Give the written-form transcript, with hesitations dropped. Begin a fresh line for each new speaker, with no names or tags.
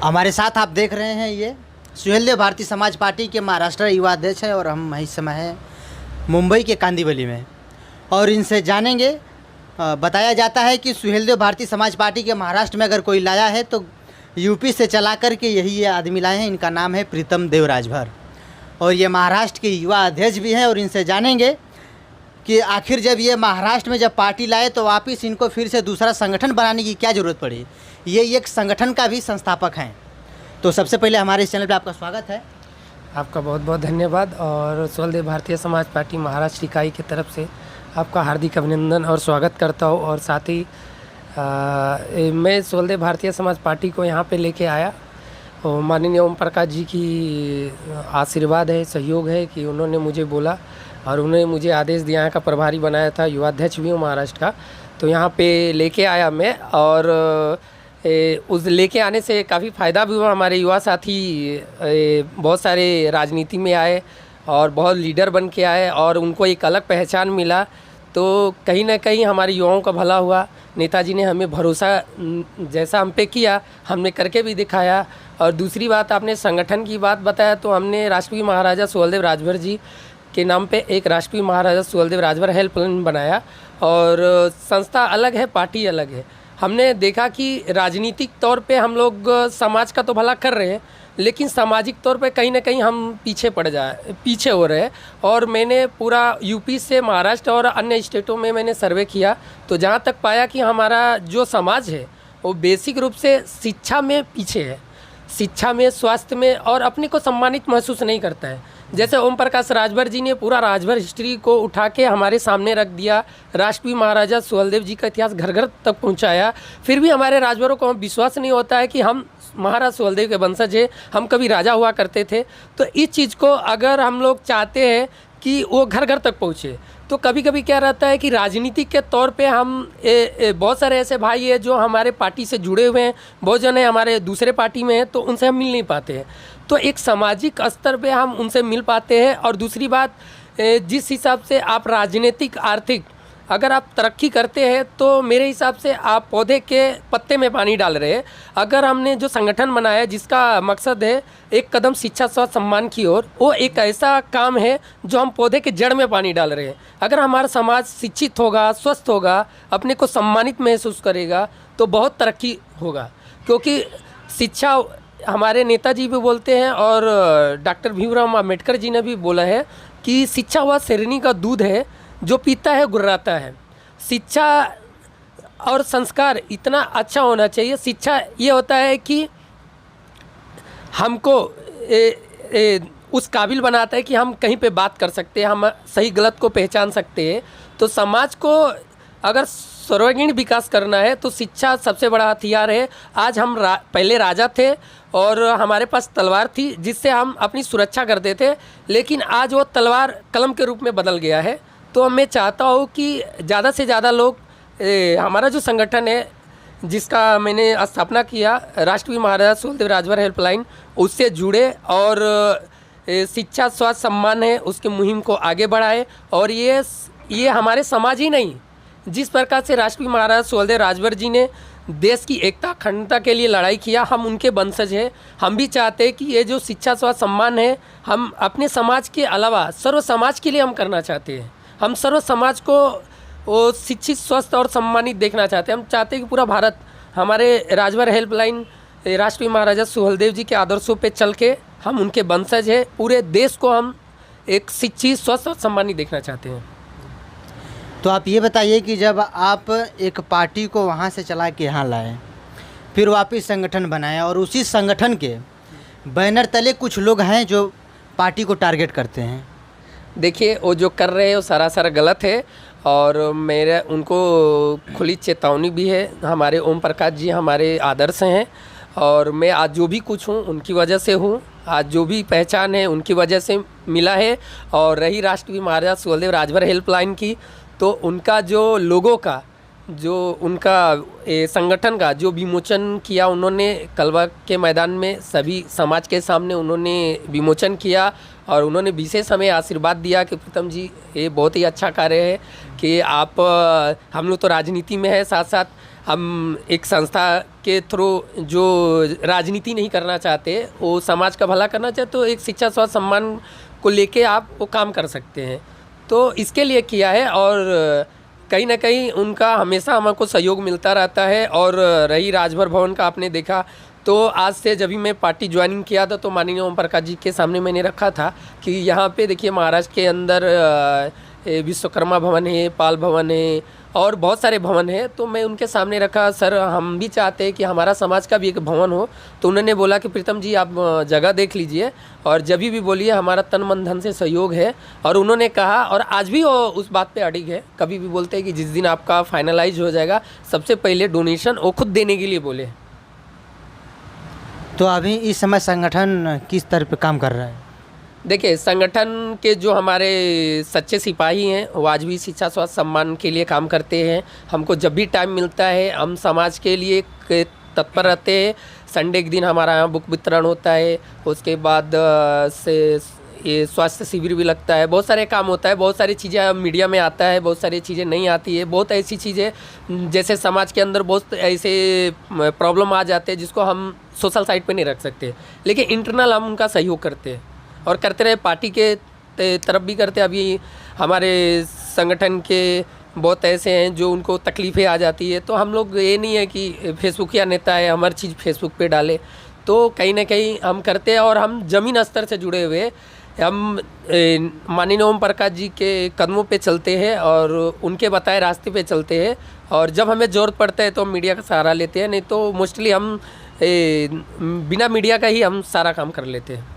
हमारे साथ आप देख रहे हैं ये सुहेलदेव भारतीय समाज पार्टी के महाराष्ट्र युवा अध्यक्ष हैं और हम इस समय हैं मुंबई के कांदिवली में और इनसे जानेंगे। बताया जाता है कि सुहेलदेव भारतीय समाज पार्टी के महाराष्ट्र में अगर कोई लाया है तो यूपी से चला कर के यही ये आदमी लाए हैं। इनका नाम है प्रीतम देव राजभर और ये महाराष्ट्र के युवा अध्यक्ष भी हैं और इनसे जानेंगे कि आखिर जब ये महाराष्ट्र में जब पार्टी लाए तो वापस इनको फिर से दूसरा संगठन बनाने की क्या ज़रूरत पड़ी। ये एक संगठन का भी संस्थापक हैं। तो सबसे पहले हमारे इस चैनल पे आपका स्वागत है।
आपका बहुत बहुत धन्यवाद और सुहेलदेव भारतीय समाज पार्टी महाराष्ट्र इकाई की तरफ से आपका हार्दिक अभिनंदन और स्वागत करता हूँ। और साथ ही मैं सुहेलदेव भारतीय समाज पार्टी को यहाँ पे लेके आया और माननीय ओम प्रकाश जी की आशीर्वाद है, सहयोग है कि उन्होंने मुझे बोला और उन्होंने मुझे आदेश दिया, यहाँ का प्रभारी बनाया था, युवा अध्यक्ष भी हूँ महाराष्ट्र का। तो यहाँ पे लेके आया मैं और उस लेके आने से काफ़ी फ़ायदा भी हुआ। हमारे युवा साथी बहुत सारे राजनीति में आए और बहुत लीडर बन के आए और उनको एक अलग पहचान मिला। तो कहीं ना कहीं हमारे युवाओं का भला हुआ। नेताजी ने हमें भरोसा जैसा हम पे किया, हमने करके भी दिखाया। और दूसरी बात, आपने संगठन की बात बताया तो हमने राष्ट्रीय महाराजा सुहेलदेव राजभर जी के नाम पे एक राष्ट्रीय महाराजा सुहेलदेव राजभर हेल्पलाइन बनाया। और संस्था अलग है, पार्टी अलग है। हमने देखा कि राजनीतिक तौर पे हम लोग समाज का तो भला कर रहे हैं, लेकिन सामाजिक तौर पे कहीं ना कहीं हम पीछे हो रहे हैं। और मैंने पूरा यूपी से महाराष्ट्र और अन्य स्टेटों में मैंने सर्वे किया तो जहाँ तक पाया कि हमारा जो समाज है वो बेसिक रूप से शिक्षा में पीछे है, शिक्षा में, स्वास्थ्य में, और अपने को सम्मानित महसूस नहीं करता है। जैसे ओम प्रकाश राजभर जी ने पूरा राजभर हिस्ट्री को उठा के हमारे सामने रख दिया, राष्ट्रीय महाराजा सुहेलदेव जी का इतिहास घर घर तक पहुंचाया। फिर भी हमारे राजभरों को विश्वास नहीं होता है कि हम महाराज सुहेलदेव के वंशज हैं, हम कभी राजा हुआ करते थे। तो इस चीज़ को अगर हम लोग चाहते हैं कि वो घर घर तक पहुँचे तो कभी कभी क्या रहता है कि राजनीतिक के तौर पे हम बहुत सारे ऐसे भाई हैं जो हमारे पार्टी से जुड़े हुए हैं, बहुत जने हमारे दूसरे पार्टी में हैं, तो उनसे हम मिल नहीं पाते हैं। तो एक सामाजिक स्तर पे हम उनसे मिल पाते हैं। और दूसरी बात, जिस हिसाब से आप राजनीतिक, आर्थिक अगर आप तरक्की करते हैं तो मेरे हिसाब से आप पौधे के पत्ते में पानी डाल रहे हैं। अगर हमने जो संगठन बनाया जिसका मकसद है एक कदम शिक्षा, स्वास्थ्य, सम्मान की ओर, वो एक ऐसा काम है जो हम पौधे के जड़ में पानी डाल रहे हैं। अगर हमारा समाज शिक्षित होगा, स्वस्थ होगा, अपने को सम्मानित महसूस करेगा तो बहुत तरक्की होगा। क्योंकि शिक्षा, हमारे नेताजी भी बोलते हैं और डॉक्टर भीमराव अम्बेडकर जी ने भी बोला है कि शिक्षा वह शेरनी का दूध है जो पीता है गुर्राता है। शिक्षा और संस्कार इतना अच्छा होना चाहिए। शिक्षा ये होता है कि हमको उस काबिल बनाता है कि हम कहीं पे बात कर सकते हैं, हम सही गलत को पहचान सकते हैं। तो समाज को अगर सर्वांगीण विकास करना है तो शिक्षा सबसे बड़ा हथियार है। आज हम पहले राजा थे और हमारे पास तलवार थी जिससे हम अपनी सुरक्षा करते थे, लेकिन आज वो तलवार कलम के रूप में बदल गया है। तो मैं चाहता हूँ कि ज़्यादा से ज़्यादा लोग हमारा जो संगठन है जिसका मैंने स्थापना किया, राष्ट्रीय महाराजा सुहेलदेव राजभर हेल्पलाइन, उससे जुड़े और शिक्षा, स्वास्थ्य, सम्मान है उसकी मुहिम को आगे बढ़ाए। और ये हमारे समाज ही नहीं, जिस प्रकार से राष्ट्रीय महाराजा सुहेलदेव राजभर जी ने देश की एकता, अखंडता के लिए लड़ाई किया, हम उनके वंशज हैं। हम भी चाहते हैं कि ये जो शिक्षा, स्वास्थ्य, सम्मान है हम अपने समाज के अलावा सर्व समाज के लिए हम करना चाहते हैं। हम सर्व समाज को वो शिक्षित, स्वस्थ और सम्मानित देखना चाहते हैं। हम चाहते हैं कि पूरा भारत हमारे राजभर हेल्पलाइन राष्ट्रीय महाराजा सुहेलदेव जी के आदर्शों पे चल के, हम उनके वंशज हैं, पूरे देश को हम एक शिक्षित, स्वस्थ और सम्मानित देखना चाहते हैं।
तो आप ये बताइए कि जब आप एक पार्टी को वहाँ से चला के यहाँ लाए, फिर वापस संगठन बनाए और उसी संगठन के बैनर तले कुछ लोग हैं जो पार्टी को टारगेट करते हैं।
देखिए, वो जो कर रहे हैं वो सरासर गलत है और मेरे उनको खुली चेतावनी भी है। हमारे ओम प्रकाश जी हमारे आदर्श हैं और मैं आज जो भी कुछ हूँ उनकी वजह से हूँ, आज जो भी पहचान है उनकी वजह से मिला है। और रही राष्ट्रीय महाराजा सुहेलदेव राजभर हेल्पलाइन की, तो उनका जो लोगों का, जो उनका संगठन का जो विमोचन किया उन्होंने कलवा के मैदान में, सभी समाज के सामने उन्होंने विमोचन किया और उन्होंने विशेष हमें आशीर्वाद दिया कि प्रीतम जी ये बहुत ही अच्छा कार्य है कि आप, हम लोग तो राजनीति में है, साथ साथ हम एक संस्था के थ्रू जो राजनीति नहीं करना चाहते, वो समाज का भला करना चाहते, तो एक शिक्षा स्वास्थ्य सम्मान को लेके आप वो काम कर सकते हैं। तो इसके लिए किया है और कहीं ना कहीं उनका हमेशा हमको सहयोग मिलता रहता है। और रही राजभर भवन का, आपने देखा तो आज से जब भी मैं पार्टी ज्वाइनिंग किया था तो माननीय ओम प्रकाश जी के सामने मैंने रखा था कि यहाँ पे देखिए महाराष्ट्र के अंदर विश्वकर्मा भवन है, पाल भवन है और बहुत सारे भवन है। तो मैं उनके सामने रखा, सर हम भी चाहते हैं कि हमारा समाज का भी एक भवन हो। तो उन्होंने बोला कि प्रीतम जी आप जगह देख लीजिए और जब भी बोलिए, हमारा तन मन धन से सहयोग है। और उन्होंने कहा, और आज भी वो उस बात पे अड़िग है, कभी भी बोलते हैं कि जिस दिन आपका फाइनलाइज हो जाएगा सबसे पहले डोनेशन वो खुद देने के लिए बोले।
तो अभी इस समय संगठन किस स्तर पे काम कर रहा है?
देखिए, संगठन के जो हमारे सच्चे सिपाही हैं वो आज भी शिक्षा स्वास्थ्य सम्मान के लिए काम करते हैं। हमको जब भी टाइम मिलता है हम समाज के लिए तत्पर रहते हैं। संडे के दिन हमारा यहाँ बुक वितरण होता है, उसके बाद से ये स्वास्थ्य शिविर भी लगता है, बहुत सारे काम होता है, बहुत सारी चीज़ें मीडिया में आता है, बहुत सारी चीज़ें नहीं आती है। बहुत ऐसी चीज़ें जैसे समाज के अंदर बहुत ऐसे प्रॉब्लम आ जाते हैं जिसको हम सोशल साइट पे नहीं रख सकते, लेकिन इंटरनल हम उनका सहयोग करते हैं और करते रहे। पार्टी के तरफ भी करते। अभी हमारे संगठन के बहुत ऐसे हैं जो उनको तकलीफ़ें आ जाती है, तो हम लोग ये नहीं है कि फेसबुक या नेता है हर चीज़ फेसबुक पे डाले, तो कहीं ना कहीं हम करते हैं। और हम ज़मीन स्तर से जुड़े हुए, हम माननीय ओम प्रकाश जी के कदमों पे चलते हैं और उनके बताए रास्ते पे चलते हैं। और जब हमें ज़रूरत पड़ता है तो हम मीडिया का सहारा लेते हैं, नहीं तो मोस्टली हम बिना मीडिया का ही हम सारा काम कर लेते हैं।